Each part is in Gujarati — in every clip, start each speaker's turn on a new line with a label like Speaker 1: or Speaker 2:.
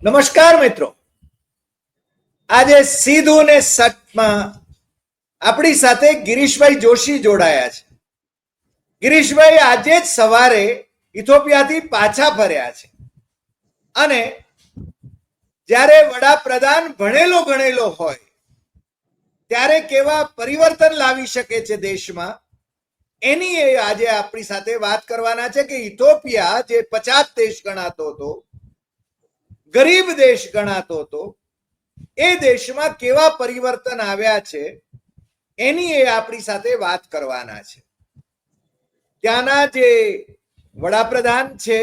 Speaker 1: નમસ્કાર મિત્રો, આજે સીધું ને સટમાં આપણી સાથે ગિરીશભાઈ જોશી જોડાયા છે. ગિરીશભાઈ આજે જ સવારે ઇથોપિયાથી પાછા ફર્યા છે અને જ્યારે વડાપ્રધાન ભણેલો ગણેલો હોય ત્યારે કેવા પરિવર્તન લાવી શકે છે દેશમાં, એની આજે આપણી સાથે વાત કરવાના છે કે ઇથોપિયા જે પછાત દેશ ગણાતો હતો, ગરીબ દેશ ગણાતો હતો, એ દેશમાં કેવા પરિવર્તન આવ્યા છે એની આપણી સાથે વાત કરવાના છે. ત્યાંના જે વડાપ્રધાન છે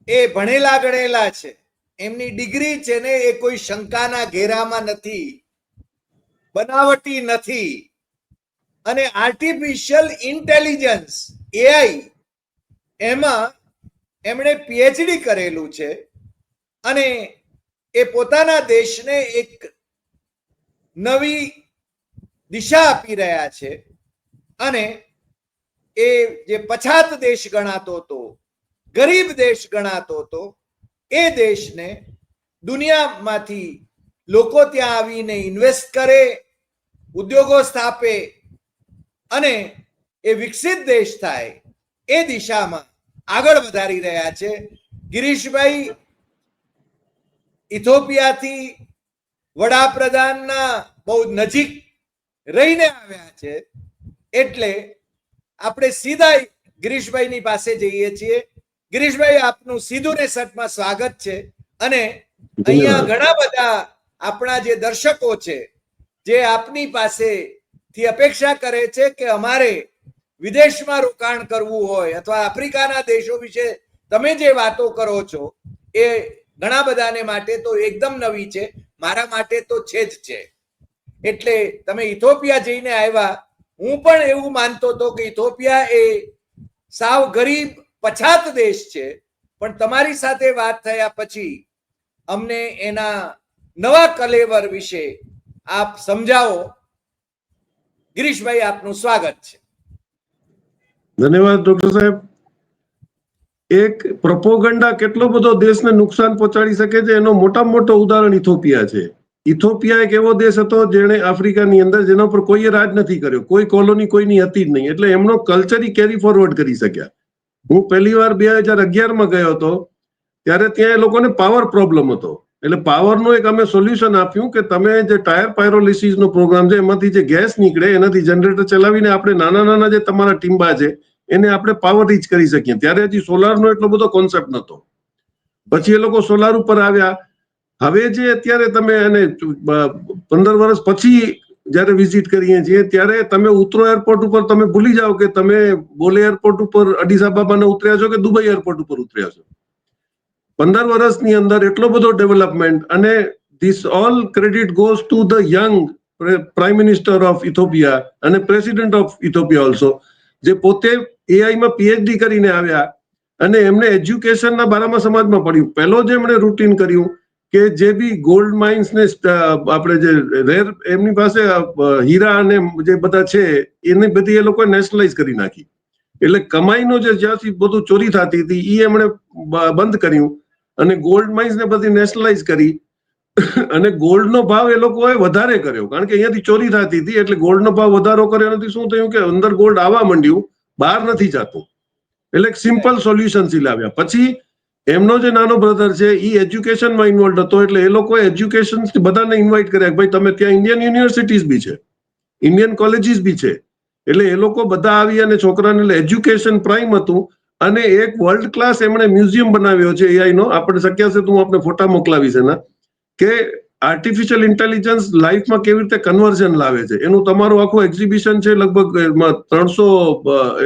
Speaker 1: એ ભણેલા ગણેલા છે, એમની ડિગ્રી છે ને એ કોઈ શંકાના ઘેરામાં નથી, બનાવટી નથી, અને આર્ટિફિશિયલ ઇન્ટેલિજન્સ એઆઈ એમાં એમણે પીએચડી કરેલું છે અને એ પોતાના દેશને એક નવી દિશા આપી રહ્યા છે. અને એ જે પછાત દેશ ગણાતો હતો, ગરીબ દેશ ગણાતો હતો, એ દેશને દુનિયામાંથી લોકો ત્યાં આવીને ઇન્વેસ્ટ કરે, ઉદ્યોગો સ્થાપે અને એ વિકસિત દેશ થાય એ દિશામાં આગળ વધારી રહ્યા છે. ગિરીશભાઈ ઇથોપિયાથી વડાપ્રધાનના બહુ નજીક રહીને આવ્યા છે, એટલે આપણે સીધા ગિરીશભાઈની પાસે જઈએ છીએ. ગિરીશભાઈ, આપનું સીધું ને સટમાં સ્વાગત છે. અને અહીંયા ઘણા બધા આપણા જે દર્શકો છે જે આપની પાસેથી અપેક્ષા કરે છે કે અમારે વિદેશમાં રોકાણ કરવું હોય અથવા આફ્રિકાના દેશો વિશે તમે જે વાતો કરો છો એ ઘણા બધાને માટે તો એકદમ નવી છે, મારા માટે તો છે જ છે. એટલે તમે ઇથોપિયા જઈને આવ્યા, હું પણ એવું માનતો હતો કે ઇથોપિયા એ સાવ ગરીબ પછાત દેશ છે, પણ તમારી સાથે વાત થયા પછી અમને એના નવા કલેવર વિશે આપ સમજાવો. ગિરીશભાઈ, આપનું સ્વાગત છે.
Speaker 2: ધન્યવાદ ડોક્ટર સાહેબ. એક પ્રોપોગન્ડા કેટલો બધો દેશને નુકસાન પહોંચાડી શકે છે એનો મોટામાં મોટો ઉદાહરણ ઇથોપિયા છે. ઇથોપિયા એક એવો દેશ હતો જેણે આફ્રિકાની અંદર જેના પર કોઈએ રાજ નથી કર્યો, કોઈ કોલોની કોઈની હતી જ નહીં, એટલે એમનો કલ્ચર કેરી ફોરવર્ડ કરી શક્યા. હું પહેલી વાર 2011માં ગયો હતો ત્યારે ત્યાં એ લોકોને પાવર પ્રોબ્લેમ હતો, એટલે પાવરનો એક અમે સોલ્યુશન આપ્યું કે તમે જે ટાયર પાયરોલિસિસનો પ્રોગ્રામ છે એમાંથી જે ગેસ નીકળે એનાથી જનરેટર ચલાવીને આપણે નાના નાના જે તમારા ટીંબા છે એને આપણે પાવર રીચ કરી શકીએ. ત્યારે હજી સોલારનો એટલો બધો કોન્સેપ્ટ નહોતો. પછી એ લોકો સોલાર ઉપર આવ્યા. હવે જે અત્યારે તમે એને 15 વર્ષ પછી જયારે વિઝિટ કરીએ છીએ ત્યારે તમે ઉતરો એરપોર્ટ ઉપર તમે ભૂલી જાઓ કે તમે બોલે એરપોર્ટ ઉપર અડીસ અબાબાને ઉતર્યા છો કે દુબઈ એરપોર્ટ ઉપર ઉતર્યા છો. 15 વર્ષની અંદર એટલો બધો ડેવલપમેન્ટ, અને this all credit goes to the young prime minister of Ethiopia અને પ્રેસિડેન્ટ ઓફ ઇથોપિયા ઓલ્સો, જે પોતે એઆઈમાં પીએચડી કરીને આવ્યા અને એમને એજ્યુકેશનના બારામાં સમાજમાં પડ્યું. પહેલો જ એમણે રૂટીન કર્યું કે જે બી ગોલ્ડ માઇન્સ ને આપણે જે રેર એમની પાસે હીરા અને જે બધા છે એની બધી એ લોકોએ નેશનલાઇઝ કરી નાખી. એટલે કમાઈનો જે જ્યાંથી બધું ચોરી થતી હતી એ એમણે બંધ કર્યું અને ગોલ્ડ માઇન્સ ને બધી નેશનલાઇઝ કરી અને ગોલ્ડનો ભાવ એ લોકોએ વધારે કર્યો, કારણ કે અહીંયાથી ચોરી થતી હતી એટલે ગોલ્ડનો ભાવ વધારો કર્યો નથી. શું થયું કે અંદર ગોલ્ડ આવવા માંડ્યું, બહાર નથી જતું. એટલે એક સિમ્પલ સોલ્યુશન લાવ્યા. પછી એમનો જે નાનો બ્રધર છે એ એજ્યુકેશનમાં ઇન્વોલ્વ હતો, એટલે એ લોકોએ એજ્યુકેશન બધાને ઇન્વાઇટ કર્યા કે ભાઈ તમે ત્યાં ઇન્ડિયન યુનિવર્સિટીઝ બી છે, ઇન્ડિયન કોલેજીસ બી છે, એટલે એ લોકો બધા આવી અને છોકરાને એજ્યુકેશન પ્રાઇમ હતું. અને એક વર્લ્ડ ક્લાસ એમણે મ્યુઝિયમ બનાવ્યો છે એઆઈ નો, આપણે શક્ય છે તો હું આપને ફોટા મોકલાવીશ એના, કે આર્ટિફિશિયલ ઇન્ટેલિજન્સ લાઈફમાં કેવી રીતે કન્વર્ઝન લાવે છે એનું તમારું આખું એક્ઝિબિશન છે. લગભગ એમાં 300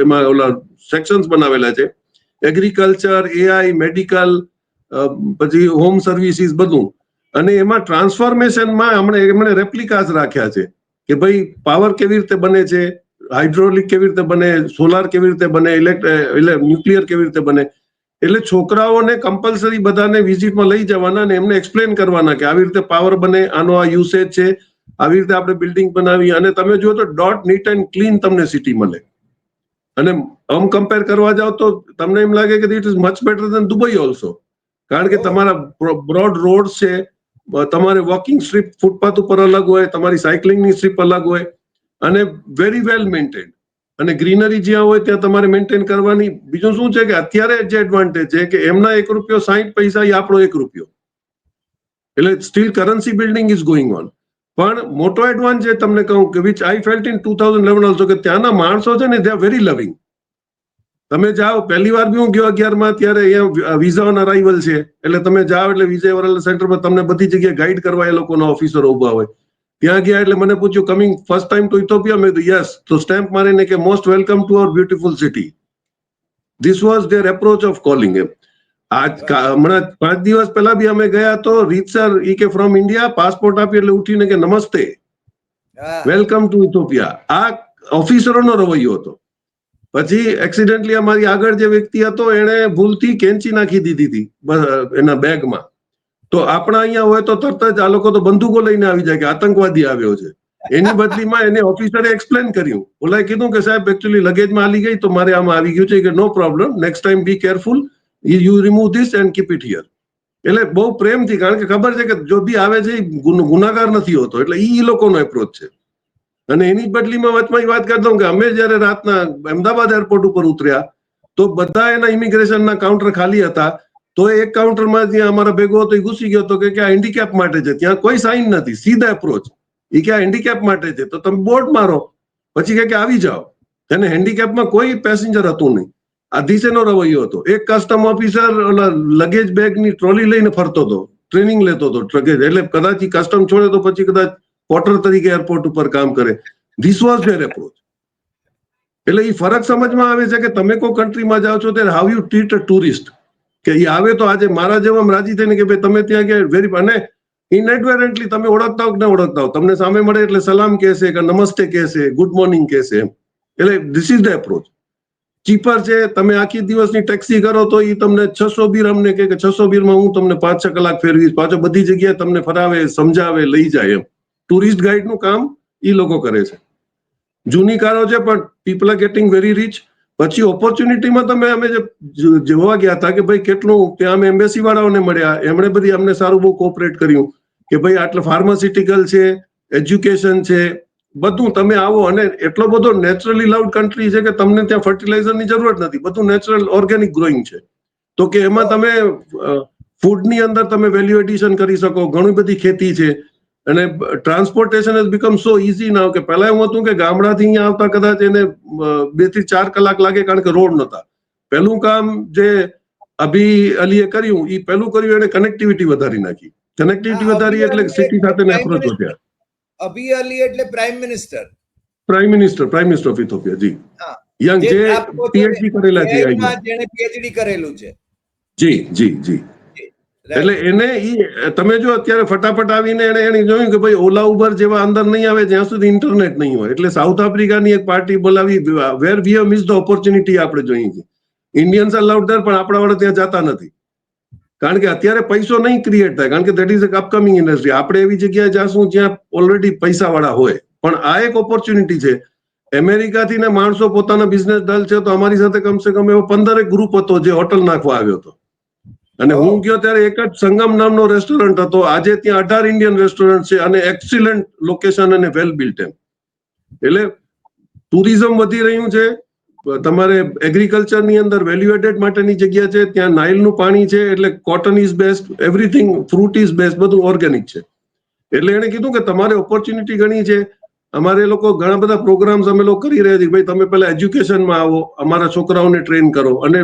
Speaker 2: એમાં ઓલા સેક્શન્સ બનાવેલા છે, એગ્રીકલ્ચર, એઆઈ, મેડિકલ, પછી હોમ સર્વિસીસ બધું. અને એમાં ટ્રાન્સફોર્મેશનમાં એમણે રેપ્લિકાસ રાખ્યા છે કે ભાઈ પાવર કેવી રીતે બને છે, હાઇડ્રોલિક કેવી રીતે બને, સોલાર કેવી રીતે બને, ન્યુક્લિયર કેવી રીતે બને. એટલે છોકરાઓને કમ્પલસરી બધાને વિઝિટમાં લઈ જવાના અને એમને એક્સપ્લેન કરવાના કે આવી રીતે પાવર બને, આનો આ યુસેજ છે, આવી રીતે આપણે બિલ્ડિંગ બનાવી. અને તમે જુઓ તો ડોટ નીટ એન્ડ ક્લીન તમને સિટી મળે. અને કમ્પેર કરવા જાવ તો તમને એમ લાગે કે it is much better than Dubai also, કારણ કે તમારા બ્રોડ રોડ છે, તમારે વોકિંગ સ્ટ્રીપ ફૂટપાથ ઉપર અલગ હોય, તમારી સાયકલિંગની સ્ટ્રીપ અલગ હોય, અને વેરી વેલ મેન્ટેન્ડ, અને ગ્રીનરી જ્યાં હોય ત્યાં તમારે મેન્ટેન કરવાની. બીજું શું છે કે અત્યારે જે એડવાન્ટેજ છે કે એમના ₹1.60 એ આપણો ₹1, એટલે steel currency building is going on. પણ મોટો એડવાન્સ જે તમને કહું કે which I felt in 2011 also, કે ત્યાંના માણસો છે ને દે આર વેરી લવિંગ. તમે જાઓ, પહેલી વાર બી હું ગયો 11માં, ત્યારે અહીંયા વિઝા ઓન અરાઇવલ છે, એટલે તમે જાઓ એટલે વિઝા અરાઇવલ સેન્ટરમાં તમને બધી જગ્યાએ ગાઈડ કરવા એ લોકોના ઓફિસરો ઉભા હોય. ત્યાં ગયા એટલે મને પૂછ્યું, coming first time to Ethiopia? મેં કીધું યસ. તો સ્ટેમ્પ મારીને કે most welcome to our beautiful city. This was their approach of calling એમ. હમણાં 5 દિવસ પહેલા બી અમે ગયા તો રીતસર ઈ કે ફ્રોમ ઇન્ડિયા, પાસપોર્ટ આપી એટલે ઉઠીને કે નમસ્તે, વેલકમ ટુ ઇથોપિયા. આ ઓફિસરોનો રવૈયો હતો. પછી એક્સિડન્ટલી અમારી આગળ જે વ્યક્તિ હતો એણે ભૂલથી કેન્ચી નાખી દીધી હતી એના બેગમાં. તો આપણા અહીંયા હોય તો તરત જ આ લોકો તો બંદૂકો લઈને આવી જાય કે આતંકવાદી આવ્યો છે. એની બદલીમાં એને ઓફિસરે એક્સપ્લેન કર્યું. ઓલાએ કીધું કે સાહેબ એકચ્યુઅલી લગેજમાં આલી ગઈ તો મારે આમાં આવી ગયું છે, કે no problem, next time be careful, you remove this and keep it here. એટલે બહુ પ્રેમથી, કારણ કે ખબર છે કે જો બી આવે છે ગુનાગાર નથી હોતો, એટલે ઈ લોકોનો એપ્રોચ છે. અને એની બદલીમાં વચમાં વાત કરતો હું કે અમે જયારે રાતના અમદાવાદ એરપોર્ટ ઉપર ઉતર્યા તો બધા એના ઇમિગ્રેશનના કાઉન્ટર ખાલી હતા. તો એક કાઉન્ટરમાં જ્યાં અમારા ભેગો હતો એ ઘૂસી ગયો હતો કે આ હેન્ડીકેપ માટે છે. ત્યાં કોઈ સાઇન નથી, સીધા એપ્રોચ. એ કે આ હેન્ડીકેપ માટે છે તો તમે બોર્ડ મારો. પછી કે આવી જાઓ. એને હેન્ડીકેપમાં કોઈ પેસેન્જર હતું નહીં. આ દિશેનો રવૈયો હતો. એક કસ્ટમ ઓફિસર લગેજ બેગની ટ્રોલી લઈને ફરતો હતો, ટ્રેનિંગ લેતો હતો લગેજ, એટલે કદાચ કસ્ટમ છોડે તો પછી કદાચ પોર્ટર તરીકે એરપોર્ટ ઉપર કામ કરે. This was their approach. એટલે એ ફરક સમજમાં આવે છે કે તમે કોઈ કન્ટ્રીમાં જાઓ છો ત્યારે how you treat a tourist. કે એ આવે તો આજે મારા જેવા રાજી થઈને કે ભાઈ તમે ત્યાં ગયા વેરી, અને ઇનએડવરન્ટલી તમે ઓળખતા હો કે ન ઓળખતા હો, તમને સામે મળે એટલે સલામ કહેશે કે નમસ્તે કહેશે, ગુડ મોર્નિંગ કહેશે. એટલે this is the approach. Cheaper છે. તમે આખી દિવસની ટેક્સી કરો તો એ તમને 600 બીર અમને કે 600 બીરમાં હું તમને 5-6 કલાક ફેરવીશ, પાછો બધી જગ્યાએ તમને ફરાવે, સમજાવે, લઈ જાય. એમ ટુરિસ્ટ ગાઈડનું કામ એ લોકો કરે છે. જૂની કારો છે પણ people are getting very rich. પછી ઓપોર્ચ્યુનિટીમાં અમે જોવા ગયા હતા કે ભાઈ કેટલું ત્યાં અમે એમ્બેસી વાળાઓને મળ્યા, એમણે બધી અમને સારું બહુ કોઓપરેટ કર્યું કે ભાઈ આટલે ફાર્માસ્યુટિકલ છે, એજ્યુકેશન છે, બધું તમે આવો. અને એટલો બધો નેચરલી લવડ કન્ટ્રી છે કે તમને ત્યાં ફર્ટિલાઇઝરની જરૂરત નથી, બધું નેચરલ ઓર્ગેનિક ગ્રોઈંગ છે. તો કે એમાં તમે ફૂડની અંદર તમે વેલ્યુ એડિશન કરી શકો, ઘણી બધી ખેતી છે. અને transportation has become so easy now કે પહેલા એવું હતું કે ગામડાથી અહીંયા આવતા કદાચ એને 2 થી 4 કલાક લાગે, કારણ કે રોડ નહોતા. પહેલું કામ જે અભી અલીએ કર્યું, એ પહેલું કર્યું એને કનેક્ટિવિટી વધારી નાખી. કનેક્ટિવિટી વધારી એટલે સિટી સાથેના એપ્રોચ વધ્યા.
Speaker 1: અભી અલી એટલે prime minister.
Speaker 2: Prime minister of Ethiopia. જી, યંગ જે પીએચડી કરેલા છે,
Speaker 1: જેણે પીએચડી કરેલું છે.
Speaker 2: જી જી જી. એટલે એને તમે જો અત્યારે ફટાફટ આવીને એને જોયું કે ભાઈ ઓલા ઉબર જેવા અંદર નહીં આવે જ્યાં સુધી ઇન્ટરનેટ નહીં હોય. એટલે સાઉથ આફ્રિકાની એક પાર્ટી બોલાવી, where we have missed the opportunity આપણે જોઈએ છે. ઇન્ડિયન્સ આર લાઉડ ધેર, પણ આપણા વાળા ત્યાં જતા નથી. કારણ કે અત્યારે પૈસો નહીં ક્રિએટ થાય, કારણ કે દેટ ઇઝ અપકમિંગ ઇન્ડસ્ટ્રી. આપણે એવી જગ્યાએ જાશું જ્યાં ઓલરેડી પૈસા વાળા હોય. પણ આ એક ઓપોર્ચ્યુનિટી છે. અમેરિકાથી ને માણસો પોતાના બિઝનેસ ડલ છે, તો અમારી સાથે કમસે કમ એવો 15 ગ્રુપ હતો જે હોટલ નાખવા આવ્યો હતો. અને હું ગયો ત્યારે એક જ સંગમ નામનો રેસ્ટોરન્ટ હતો. આજે ત્યાં 18 ઇન્ડિયન રેસ્ટોરન્ટ છે અને એક્સિલન્ટ લોકેશન અને વેલ બિલ્ટ. એમ એટલે ટુરિઝમ વધી રહ્યું છે. તમારે એગ્રીકલ્ચરની અંદર વેલ્યુ એડેડ માટેની જગ્યા છે. ત્યાં નાઇલનું પાણી છે, એટલે cotton is best, everything, fruit is best, બધું ઓર્ગેનિક છે. એટલે એને કીધું કે તમારે ઓપોર્ચ્યુનિટી ઘણી છે. અમારે લોકો ઘણા બધા પ્રોગ્રામ્સ અમે લોકો કરી રહ્યા છીએ. ભાઈ તમે પહેલા એજ્યુકેશનમાં આવો, અમારા છોકરાઓને ટ્રેન કરો, અને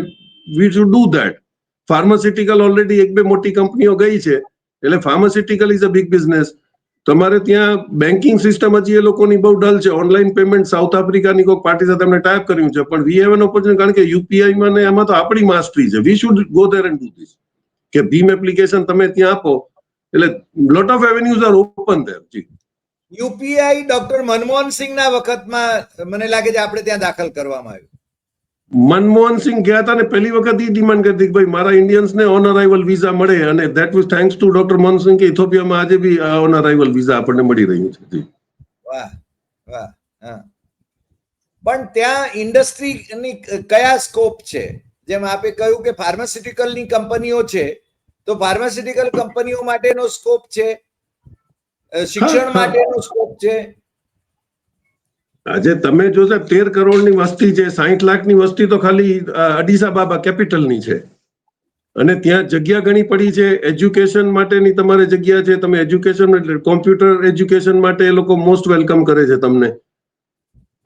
Speaker 2: we should do that. Pharmaceutical already 1-2 મોટી કંપનીઓ ગઈ છે, એટલે pharmaceutical is a big business. તમારે ત્યાં બેન્કિંગ સિસ્ટમ હજી એ લોકોની બહુ ડલ છે. ઓનલાઈન પેમેન્ટ સાઉથ આફ્રિકાની કોઈ પાર્ટી સાથે અમને ટાઈપ કર્યું છે, પણ વી હેવ એન ઓપોર્ચ્યુનિટી, કારણ કે યુપીઆઈમાં ને એમાં તો આપણી માસ્ટરી છે. We should go there and do this. કે ભીમ એપ્લિકેશન તમે ત્યાં આપો એટલે lot of avenues are open there. જી,
Speaker 1: યુપીઆઈ ડોક્ટર મનમોહન સિંહના વખતમાં મને લાગે છે આપણે ત્યાં દાખલ કરવામાં આવ્યું.
Speaker 2: મનમોહન સિંહ ગયા હતા ને પહેલી વખત એ ડિમાન્ડ કરતી કે ભાઈ મારા ઇન્ડિયન્સને ઓન અરાઇવલ વિઝા મળે, અને that was thanks to doctor Manmohan Singh કે ઇથોપિયામાં આજે બી ઓન અરાઇવલ વિઝા આપણને મળી રહ્યું છે.
Speaker 1: વાહ વાહ. હા, પણ ત્યાં ઇન્ડસ્ટ્રીની કયા સ્કોપ છે? જેમ આપે કહ્યું કે ફાર્માસ્યુટિકલની કંપનીઓ છે, તો ફાર્માસ્યુટિકલ કંપનીઓ માટેનો સ્કોપ છે, શિક્ષણ માટેનો સ્કોપ છે.
Speaker 2: આજે તમે જો સાહેબ 13 કરોડની વસ્તી છે, 60 લાખની વસ્તી તો ખાલી અડીસા બાબા કેપિટલની છે, અને ત્યાં જગ્યા ઘણી પડી છે. એજ્યુકેશન માટેની તમારે જગ્યા છે, તમે એજ્યુકેશન એટલે કોમ્પ્યુટર એજ્યુકેશન માટે એ લોકો મોસ્ટ વેલકમ કરે છે તમને.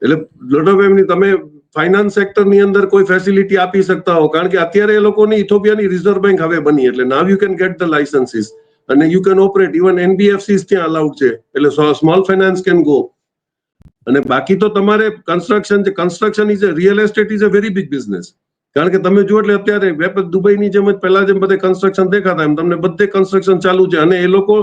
Speaker 2: એટલે લોટ ઓફ એમની તમે ફાઇનાન્સ સેક્ટરની અંદર કોઈ ફેસિલિટી આપી શકતા હો, કારણ કે અત્યારે એ લોકોની ઇથોપિયાની રિઝર્વ બેંક હવે બની, એટલે now you can get the licences અને you can operate. Even NBFCs ત્યાં અલાઉડ છે, એટલે સ્મોલ ફાઇનાન્સ કેન ગો. અને બાકી તો તમારે construction is a real estate is a very big business. કારણ કે તમે જુઓ એટલે અત્યારે દુબઈની જેમ જ પહેલા જેમ બધે કન્સ્ટ્રક્શન દેખાતા એમ તમને બધે કન્સ્ટ્રક્શન ચાલુ છે, અને એ લોકો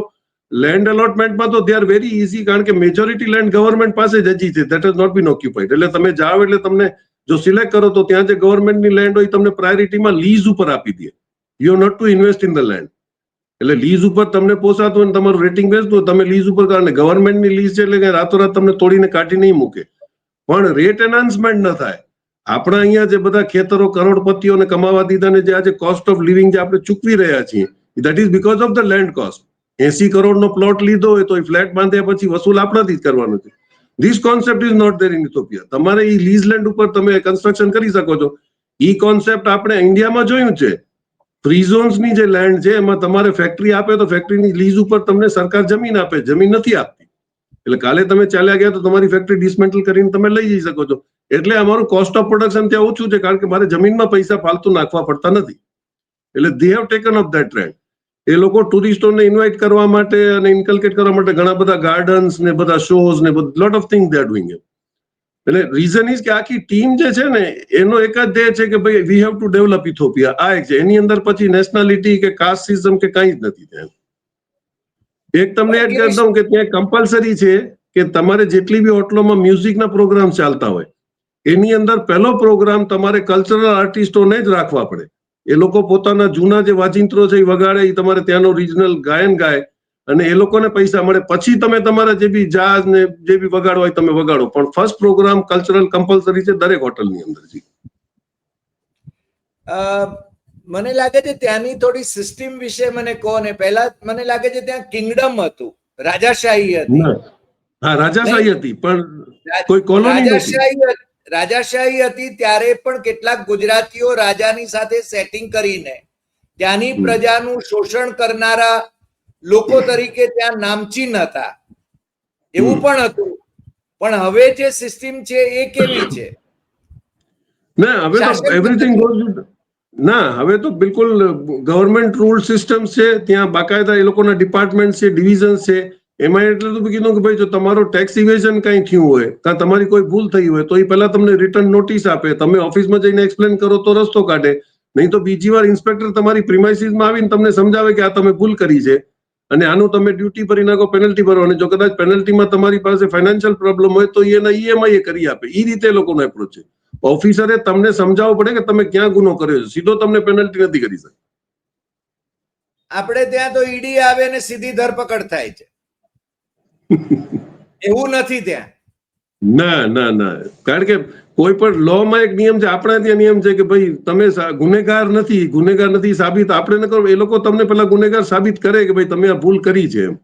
Speaker 2: લેન્ડ અલોટમેન્ટમાં તો દે આર વેરી ઇઝી, કારણ કે મેજોરિટી લેન્ડ ગવર્મેન્ટ પાસે જ હજી છે, that has not been occupied. એટલે તમે જાઓ એટલે તમને જો સિલેક્ટ કરો તો ત્યાં જે ગવર્મેન્ટની લેન્ડ હોય તમને પ્રાયોરિટીમાં લીઝ ઉપર આપી દે. You have not to invest in the land. એટલે લીઝ ઉપર તમને પોસાતું હોય તમારું રેટિંગ બેસતું હોય તમે લીઝ ઉપર, કારણ ગવર્મેન્ટની લીઝ છે એટલે રાતોરાત તમને તોડીને કાઢી નહીં મૂકે, પણ રેટ એનાન્સમેન્ટ ન થાય. આપણા અહીંયા જે બધા ખેતરો કરોડપતિઓને કમાવા દીધા ને જે આજે કોસ્ટ ઓફ લિવિંગ જે આપણે ચૂકવી રહ્યા છીએ, that is because of the land cost. 80 કરોડનો પ્લોટ લીધો હોય તો એ ફ્લેટ બાંધ્યા પછી વસૂલ આપણાથી જ કરવાનું છે. This concept is not there in Ethiopia. તમારે એ લીઝ લેન્ડ ઉપર તમે કન્સ્ટ્રક્શન કરી શકો છો. ઈ કોન્સેપ્ટ આપણે ઇન્ડિયામાં જોયું છે. ફ્રી ઝોન્સની જે લેન્ડ છે એમાં તમારે ફેક્ટરી આપે તો ફેક્ટરીની લીઝ ઉપર તમને સરકાર જમીન આપે, જમીન નથી આપતી. એટલે કાલે તમે ચાલ્યા ગયા તો તમારી ફેક્ટરી ડિસમેન્ટલ કરીને તમે લઈ જઈ શકો છો. એટલે અમારું કોસ્ટ ઓફ પ્રોડક્શન ત્યાં ઓછું છે, કારણ કે મારે જમીનમાં પૈસા ફાલતુ નાખવા પડતા નથી. એટલે they have taken up that trend. એ લોકો ટુરિસ્ટોને ઇન્વાઇટ કરવા માટે અને ઇન્કલ્કેટ કરવા માટે ઘણા બધા ગાર્ડન્સ ને બધા શોઝ ને lot of thing they are doing. એટલે રીઝન ઇઝ કે આખી ટીમ જે છે ને એનો એક જ ધ્યેય છે કે ભાઈ we have to develop Ethiopia. આ એક છે, એની અંદર પછી નેશનાલિટી કે કાસ્ટિઝમ કે કંઈ જ નથી ત્યાં. એક તમને એડ કરી દઉં કે ત્યાં કમ્પલસરી છે કે તમારે જેટલી બી હોટલોમાં મ્યુઝિકના પ્રોગ્રામ ચાલતા હોય એની અંદર પહેલો પ્રોગ્રામ તમારે કલ્ચરલ આર્ટિસ્ટોને જ રાખવા પડે. એ લોકો પોતાના જૂના જે વાજિંત્રો છે એ વગાડે, એ તમારે ત્યાંનો રિજનલ ગાયન ગાય અને એ લોકોને પૈસા મળે. પછી તમે તમારા જે બી જાઝ ને જે બી વગાડો હોય તમે વગાડો, પણ ફર્સ્ટ પ્રોગ્રામ કલ્ચરલ કમ્પલસરી છે દરેક હોટલની અંદર. જી
Speaker 1: મને લાગે છે ત્યાંની થોડી સિસ્ટમ વિશે મને કહો ને. પહેલા મને લાગે છે ત્યાં કિંગડમ હતું, રાજાશાહી હતી.
Speaker 2: હા, રાજાશાહી હતી, પણ કોઈ કોલોની નથી.
Speaker 1: રાજાશાહી હતી ત્યારે પણ કેટલાક ગુજરાતીઓ રાજાની સાથે સેટિંગ કરીને ત્યાંની પ્રજાનું શોષણ કરનારા લોકો તરીકે ત્યાં નામચીન હતા, એવું પણ હતું. પણ હવે જે સિસ્ટમ છે એ કેવી છે?
Speaker 2: ના, હવે તો એવરીથિંગ ગોઝ. ના, હવે તો બિલકુલ ગવર્મેન્ટ રૂલ સિસ્ટમ છે. ત્યાં બાકાયદા એ લોકોના ડિપાર્ટમેન્ટ છે, ડિવિઝન છે. એમાં એટલે તો કીધું કે ભાઈ જો તમારો ટેક્સ ઇવેઝન કઈ થયું હોય કાં તમારી કોઈ ભૂલ થઈ હોય તો એ પહેલા તમને રિટર્ન નોટિસ આપે, તમે ઓફિસમાં જઈને એક્સપ્લેન કરો તો રસ્તો કાઢે. નહીં તો બીજી વાર ઇન્સ્પેક્ટર તમારી પ્રિમાઇસીસમાં આવીને તમને સમજાવે કે આ તમે ભૂલ કરી છે અને આનું તમે ડ્યુટી ભરી નાખો, પેનલ્ટી ભરો, અને જો કદાચ પેનલ્ટીમાં તમારી પાસે ફાઇનાન્શિયલ પ્રોબ્લેમ હોય તો એના ઈએમઆઈ કરી આપે. એ રીતે લોકોનો એપ્રોચ છે. ઓફિસરે તમને સમજાવવું પડે કે તમે ક્યાં ગુનો કર્યો છે, સીધો તમને પેનલ્ટી નથી કરી શકતી.
Speaker 1: આપણે ત્યાં તો ઈડી આવે ને સીધી ધરપકડ થાય છે, એવું નથી ત્યાં.
Speaker 2: ના ના ના, કારણ કે કોઈ પણ લો માં એક નિયમ છે. આપણા ત્યાં નિયમ છે કે ભાઈ તમે ગુનેગાર નથી સાબિત આપણે ન કરો, એ લોકો તમને પેલા ગુનેગાર સાબિત કરે કે ભાઈ તમે આ ભૂલ કરી છે એમ.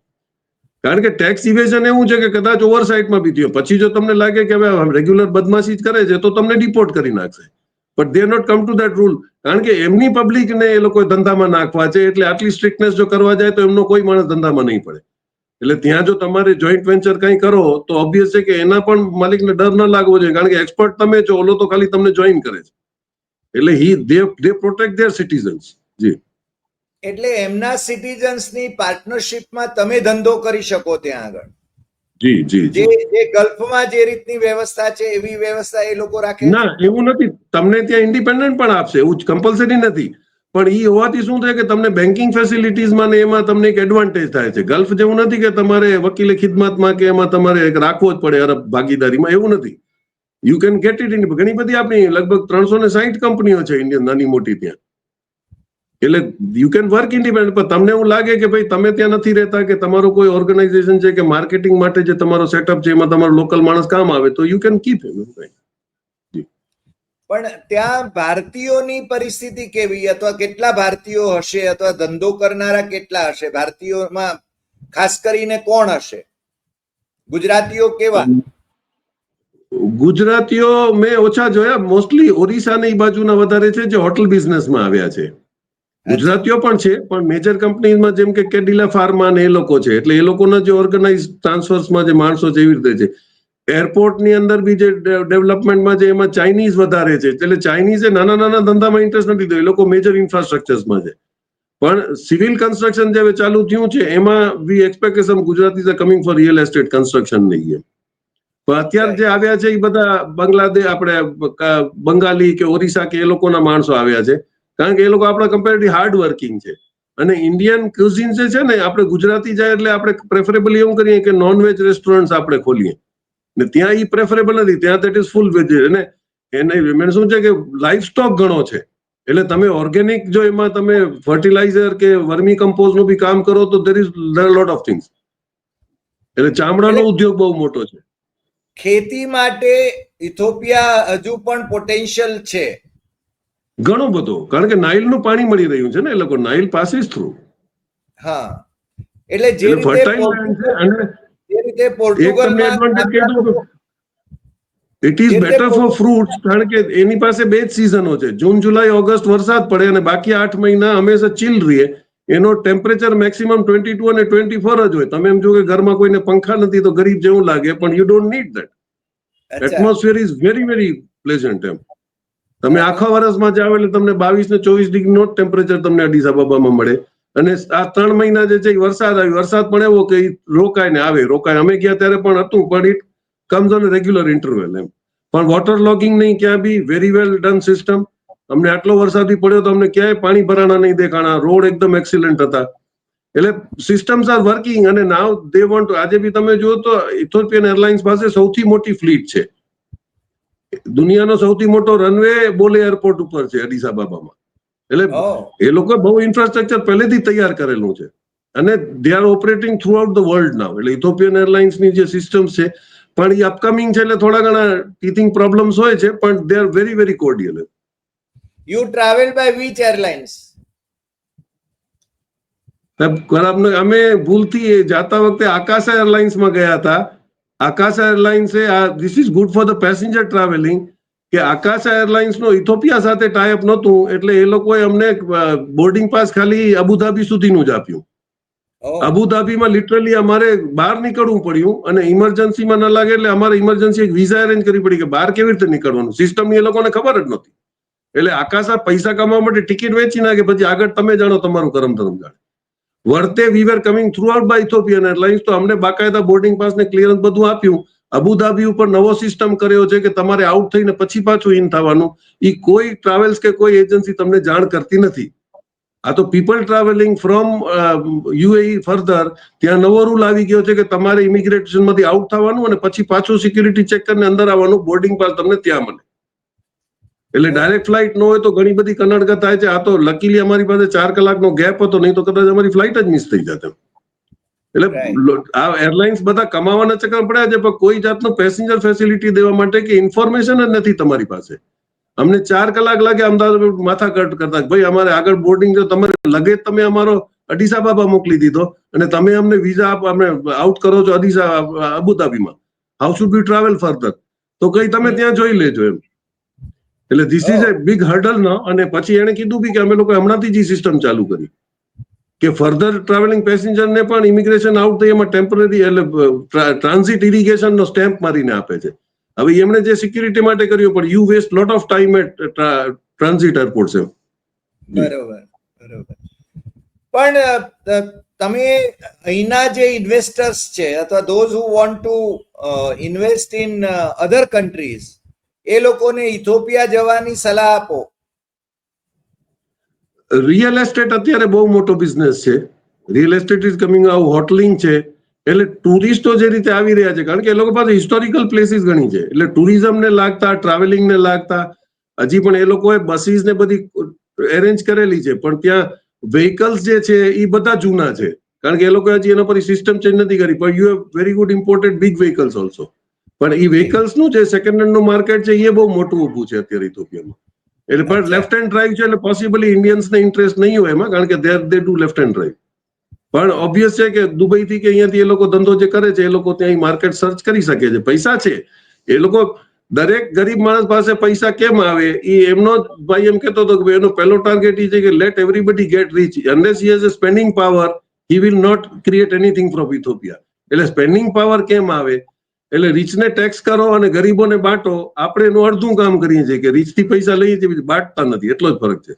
Speaker 2: કારણ કે ટેક્સ ઇવેઝન એવું છે કે કદાચ ઓવરસાઇટમાં બી થયો પછી જો તમને લાગે કે હવે રેગ્યુલર બદમાશી જ કરે છે તો તમને ડિપોર્ટ કરી નાખશે. But they not come to that rule, કારણ કે એમની પબ્લિકને એ લોકો ધંધામાં નાખવા છે. એટલે આટલી સ્ટ્રિક્ટનેસ જો કરવા જાય તો એમનો કોઈ માણસ ધંધામાં નહીં પડે. એટલે ત્યાં જો તમારે જોઈન્ટ વેન્ચર કંઈ કરો તો ઓબ્વિયસ છે કે એના પણ માલિકને ડર ન લાગવો જોઈએ, કારણ કે એક્સપર્ટ તમે છો, ઓલો તો ખાલી તમને જોઈન કરે છે. એટલે દે પ્રોટેક્ટ ધેર સિટીઝન્સ. જી,
Speaker 1: એટલે એમના સિટીઝન્સની પાર્ટનરશિપમાં તમે ધંધો કરી શકો ત્યાં આગળ.
Speaker 2: જી જી જી.
Speaker 1: જે ગલ્ફમાં જે રીતની વ્યવસ્થા છે એવી વ્યવસ્થા એ લોકો રાખે?
Speaker 2: ના, એવું નથી. તમને ત્યાં ઇન્ડિપેન્ડન્ટ પણ આપશે, એવું કમ્પલસરી નથી. પણ એ હોવાથી શું થાય કે તમને બેન્કિંગ ફેસિલિટીઝમાં ને એમાં તમને એક એડવાન્ટેજ થાય છે. ગલ્ફ જેવું નથી કે તમારે વકીલે ખિદમતમાં કે એમાં તમારે રાખવો જ પડે અરબ ભાગીદારીમાં, એવું નથી. You can get it in. ઘણી બધી આપણી લગભગ 360 કંપનીઓ છે ઇન્ડિયન નાની મોટી ત્યાં. એટલે યુ કેન વર્ક ઇન્ડિપેન્ડન્ટ. પણ તમને એવું લાગે કે ભાઈ તમે ત્યાં નથી રહેતા કે તમારો કોઈ ઓર્ગેનાઇઝેશન છે કે માર્કેટિંગ માટે જે તમારો સેટઅપ છે એમાં તમારો લોકલ માણસ કામ આવે તો યુ કેન કીપ હિમ.
Speaker 1: પણ ત્યાં ભારતીયોની પરિસ્થિતિ કેવી, અથવા કેટલા ભારતીયો હશે, અથવા ધંધો કરનારા કેટલા હશે ભારતીયોમાં? ખાસ કરીને કોણ હશે? ગુજરાતીઓ કેવા?
Speaker 2: ગુજરાતીઓ મેં ઓછા જોયા, મોસ્ટલી ઓરિસ્સા ની બાજુના વધારે છે જે હોટલ બિઝનેસમાં આવ્યા છે. ગુજરાતીઓ પણ છે, પણ મેજર કંપનીમાં જેમ કે કેડિલા ફાર્મા ને એ લોકો છે, એટલે એ લોકોના જે ઓર્ગેનાઇઝ ટ્રાન્સફર્સમાં જે માણસો છે એવી રીતે છે. એરપોર્ટની અંદર બી જે ડેવલપમેન્ટમાં છે એમાં ચાઇનીઝ વધારે છે, એટલે ચાઇનીઝે નાના નાના ધંધામાં ઇન્ટરેસ્ટ નથી લીધો, એ લોકો મેજર ઇન્ફ્રાસ્ટ્રક્ચર્સમાં છે. પણ સિવિલ કન્સ્ટ્રક્શન જે ચાલુ થયું છે એમાં we expect some Gujaratis are coming for real estate construction નહીં. પણ અત્યારે જે આવ્યા છે એ બધા બાંગ્લાદેશ, આપણે બંગાળી કે ઓરિસ્સા કે એ લોકોના માણસો આવ્યા છે, કારણ કે એ લોકો આપણા કમ્પેરેટિવ હાર્ડ વર્કિંગ છે. અને ઇન્ડિયન ક્યુઝિન જે છે ને, આપણે ગુજરાતી જાય એટલે આપણે પ્રેફરેબલી એવું કરીએ કે નોનવેજ રેસ્ટોરન્ટ આપણે ખોલીએ, ને ત્યાં એ પ્રેફરેબલ નથી, ત્યાં દેટ ઇઝ ફૂલ વેજ. અને એને શું છે કે લાઈફ સ્ટોક ઘણો છે, એટલે તમે ઓર્ગેનિક જો એમાં તમે ફર્ટિલાઇઝર કે વર્મી કમ્પોઝ નું બી કામ કરો તો there is lot of things. એટલે ચામડાનો ઉદ્યોગ બહુ મોટો છે.
Speaker 1: ખેતી માટે ઇથોપિયા હજુ પણ પોટેન્શિયલ છે
Speaker 2: ઘણો બધો, કારણ કે નાઇલનું પાણી મળી રહ્યું છે ને, એ લોકો નાઇલ પાસે જ થ્રુ.
Speaker 1: હા, એટલે જે
Speaker 2: એટલે ફર્ટાઇલ લેન્ડ છે. અને એક તમને એડવાન્ટેજ કહી દઉં તો it is better for fruits, કારણ કે એની પાસે બે જ સિઝનો છે, જૂન જુલાઈ ઓગસ્ટ વરસાદ પડે અને બાકી 8 મહિના હંમેશા ચીલ રહે. એનો ટેમ્પરેચર મેક્સિમમ 22 અને 24 જ હોય. તમે એમ જો કે ઘરમાં કોઈને પંખા નથી તો ગરીબ જેવું લાગે, પણ you don't need that. Atmosphere is very very pleasant. એમ તમે આખા વર્ષમાં જાઓ એટલે તમને 22 ને 24 ડિગ્રીનો ટેમ્પરેચર તમને અડીસ અબાબામાં મળે. અને આ 3 મહિના જે છે વરસાદ આવી, વરસાદ પણ એવો કે રોકાય ને આવે, રોકાય. અમે ગયા ત્યારે પણ હતું, પણ it comes on regular interval. એમ પણ વોટર લોગિંગ નહીં, ક્યાં be very well done system. અમને આટલો વરસાદ પડ્યો તો અમને ક્યાંય પાણી ભરાણા નહીં દેખાણા, રોડ એકદમ એક્સિલન્ટ હતા. એટલે સિસ્ટમ્સ આર વર્કિંગ. અને નાવ દે વોન્ટ, આજે બી તમે જુઓ તો ઇથોપિયન એરલાઇન્સ પાસે સૌથી મોટી ફ્લીટ છે. દુનિયાનો સૌથી મોટો રનવે બોલે એરપોર્ટ ઉપર છે, અડીસ અબાબામાં. એટલે એ લોકો બહુ ઇન્ફ્રાસ્ટ્રક્ચર પહેલેથી તૈયાર કરેલું છે, અને they are operating throughout the world now. એટલે ઇથોપિયન એરલાઇન્સની જે સિસ્ટમ છે, પણ એ અપકમિંગ છે, એટલે થોડા ઘણા ટીથિંગ પ્રોબ્લેમ્સ હોય છે, પણ they are very very cordial.
Speaker 1: You travel by which airlines?
Speaker 2: અમે ભૂલથી જાતા વખતે આકાશા એરલાઇન્સમાં ગયા હતા. આકાશા એરલાઇન્સે, this is good for the passenger travelling, કે આકાશા એરલાઇન્સનો ઇથોપિયા સાથે ટાઈઅપ નહોતું, એટલે એ લોકોએ અમને બોર્ડિંગ પાસ ખાલી અબુધાબી સુધીનું જ આપ્યું. અબુધાબીમાં લિટરલી અમારે બહાર નીકળવું પડ્યું, અને ઇમરજન્સીમાં ન લાગે એટલે અમારે ઇમરજન્સી એક વિઝા અરેન્જ કરવી પડી કે બહાર કેવી રીતે નીકળવાનું. સિસ્ટમ એ લોકોને ખબર જ નહોતી. એટલે આકાશા પૈસા કમાવા માટે ટિકિટ વેચી નાખે, પછી આગળ તમે જાણો તમારું કરમ ધરમ જાણે. વર્તે we were coming throughout by Ethiopian airlines, તો અમને બાકાયદા બોર્ડિંગ પાસ ને ક્લિયરન્સ બધું આપ્યું. અબુધાબી ઉપર નવો સિસ્ટમ કર્યો છે કે તમારે આઉટ થઈને પછી પાછું ઇન થવાનું. એ કોઈ ટ્રાવેલ્સ કે કોઈ એજન્સી તમને જાણ કરતી નથી. આ તો people travelling from UAE further, ત્યાં નવો રૂલ આવી ગયો છે કે તમારે ઇમિગ્રેશનમાંથી આઉટ થવાનું અને પછી પાછું સિક્યુરિટી ચેક કરીને અંદર આવવાનું, બોર્ડિંગ પાસ તમને ત્યાં મળે. એટલે ડાયરેક્ટ ફ્લાઇટ ન હોય તો ઘણી બધી કનડગત થાય છે. આ તો લકીલી અમારી પાસે 4 કલાકનો ગેપ હતો, નહીં તો કદાચ અમારી ફ્લાઇટ જ મિસ થઈ જતી. એટલે આ એરલાઇન્સ બધા કમાવાના ચક્કર પડ્યા છે, પણ કોઈ જાતનું પેસેન્જર ફેસિલિટી દેવા માટે કે ઇન્ફોર્મેશન જ નથી તમારી પાસે. અમને 4 કલાક લાગે અમદાવાદ માથા કટ કરતા, ભાઈ અમારે આગળ બોર્ડિંગ જો તમારે લગેજ તમે અમારો અડીસ અબાબા મોકલી દીધો, અને તમે અમને વિઝા અમે આઉટ કરો છો અબુધાબીમાં. How should we travel further? તો કઈ તમે ત્યાં જોઈ લેજો એમ. એટલે this is a big hurdle ના. અને પછી એને કીધું બી કે અમે લોકો હમણાંથી જ સિસ્ટમ ચાલુ કરી કે ફર્ધર ટ્રાવેલિંગ પેસેન્જરને પણ ઇમિગ્રેશન આઉટ થઈ એમાં ટેમ્પરરી, એટલે ટ્રાન્ઝિટ ઇરિગેશનનો સ્ટેમ્પ મારીને આપે છે. હવે એમણે જે સિક્યુરિટી માટે કર્યું, પણ you waste lot of time at transit airport છે.
Speaker 1: બરોબર, બરોબર. પણ તમે અહીંના જે ઇન્વેસ્ટર્સ છે, અથવા those who want to invest in other countries, એ લોકોને ઇથોપિયા જવાની સલાહ આપો.
Speaker 2: રિયલ એસ્ટેટ અત્યારે બહુ મોટો બિઝનેસ છે. રિયલ એસ્ટેટ ઇઝ કમિંગ, આવું હોટલિંગ છે. એટલે ટુરિસ્ટો જે રીતે આવી રહ્યા છે, કારણ કે એ લોકો પાસે હિસ્ટોરિકલ પ્લેસીસ ઘણી છે, એટલે ટુરિઝમને લાગતા, ટ્રાવેલિંગને લાગતા હજી પણ એ લોકોએ બસીસ ને બધી એરેન્જ કરેલી છે, પણ ત્યાં વ્હીકલ્સ જે છે એ બધા જૂના છે, કારણ કે એ લોકો હજી એના પર સિસ્ટમ ચેન્જ નથી કરી. પણ you have very good imported big vehicles also. પણ એ વ્હીકલ્સ નું જે સેકન્ડ હેન્ડ નું માર્કેટ છે એ બહુ મોટું ઊભું છે અત્યારે ઇથોપિયામાં. એટલે પણ લેફ્ટ હેન્ડ ડ્રાઈવ છે એટલે પોસિબલી ઇન્ડિયન્સને ઇન્ટરેસ્ટ નહીં હોય એમાં, કારણ કે they do left hand drive. પણ ઓબ્વિયસ છે કે દુબઈ થી કે અહીંયાથી એ લોકો ધંધો જે કરે છે એ લોકો ત્યાં માર્કેટ સર્ચ કરી શકે છે. પૈસા છે એ લોકો, દરેક ગરીબ માણસ પાસે પૈસા કેમ આવે એ એમનો ભાઈ એમ કહેતો હતો કે એનો પહેલો ટાર્ગેટ એ છે કે let everybody get rich, unless he has a spending power he will not create anything from Ethiopia. એટલે સ્પેન્ડિંગ પાવર કેમ આવે, એટલે રીચને ટેક્સ કરો અને ગરીબોને બાંટો. આપણે એનું અડધું કામ કરીએ છીએ કે રીચ થી પૈસા લઈએ છીએ બાંટતા નથી, એટલો જ ફરક છે.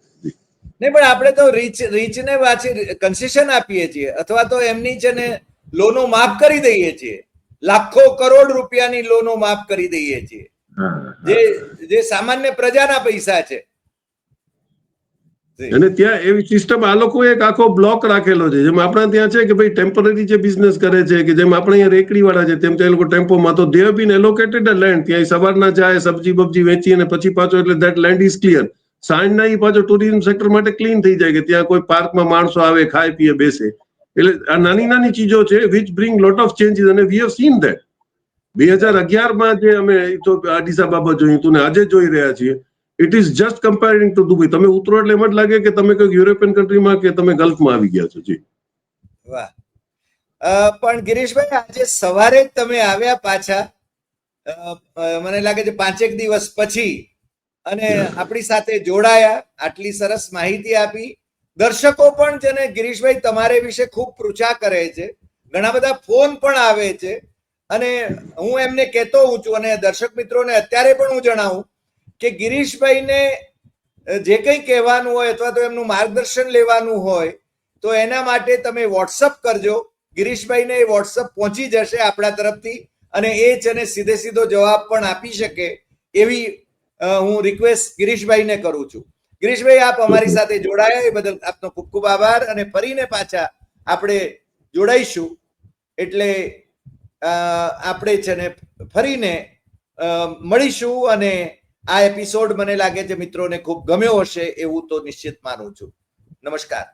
Speaker 1: નહીં, પણ આપણે તો રીચને પાછી કન્સેશન આપીએ છીએ અથવા તો એમની છે ને લોનો માફ કરી દઈએ છીએ. લાખો કરોડ રૂપિયાની લોનો માફ કરી દઈએ છીએ, જે સામાન્ય પ્રજાના પૈસા છે.
Speaker 2: અને ત્યાં એવી સિસ્ટમ આ લોકો એક આખો બ્લોક રાખેલો છે, જેમ આપણા ત્યાં છે કે ભાઈ ટેમ્પરરી જે બિઝનેસ કરે છે, કે જેમ આપણે અહીંયા રેકડી વાળા છે તેમ તે લોકો ટેમ્પોમાં, તો they have been એલોકેટેડ a land. ત્યાં સવારના જાય સબ્જી બબ્જી વેચી અને પછી પાછો, એટલે ધેટ લેન્ડ ઇઝ ક્લિયર. સાંજના એ પાછો ટુરિઝમ સેક્ટર માટે ક્લીન થઈ જાય કે ત્યાં કોઈ પાર્કમાં માણસો આવે, ખાય પીએ બેસે. એટલે આ નાની નાની ચીજો છે which bring lot of changes, અને વી હેવ સીન ધેટ. 2011માં જે અમે આડીસ અબાબા જોયું હતું ને આજે જોઈ રહ્યા છીએ, it is just comparing to Dubai. તમે ઉતરો એટલે એમ જ લાગે કે તમે કોઈ યુરોપિયન કન્ટ્રીમાં કે તમે ગલ્ફમાં આવી ગયા છો. જી
Speaker 1: વાહ. પણ ગિરીશભાઈ, આજે સવારે જ તમે આવ્યા પાછા, મને લાગે છે 5 દિવસ પછી, અને આપણી સાથે જોડાયા, આટલી સરસ માહિતી આપી. દર્શકો પણ છે ને ગિરીશભાઈ તમારે વિશે ખૂબ પૃચ્છા કરે છે, ઘણા બધા ફોન પણ આવે છે, અને હું એમને કહેતો હોઉં છું અને દર્શક મિત્રોને અત્યારે પણ હું જણાવું કે ગિરીશભાઈને જે કંઈ કહેવાનું હોય અથવા તો એમનું માર્ગદર્શન લેવાનું હોય તો એના માટે તમે વોટ્સઅપ કરજો. ગિરીશભાઈને એ વોટ્સઅપ પહોંચી જશે આપણા તરફથી, અને એ છે ને સીધો જવાબ પણ આપી શકે એવી હું રિક્વેસ્ટ ગિરીશભાઈને કરું છું. ગિરીશભાઈ, આપ અમારી સાથે જોડાયા એ બદલ આપનો ખૂબ ખૂબ આભાર, અને ફરીને પાછા આપણે જોડાઈશું એટલે આપણે છે ને ફરીને મળીશું. અને આ એપિસોડ મને લાગે છે મિત્રોને ખૂબ ગમ્યો હશે એવું તો નિશ્ચિત માનું છું. નમસ્કાર.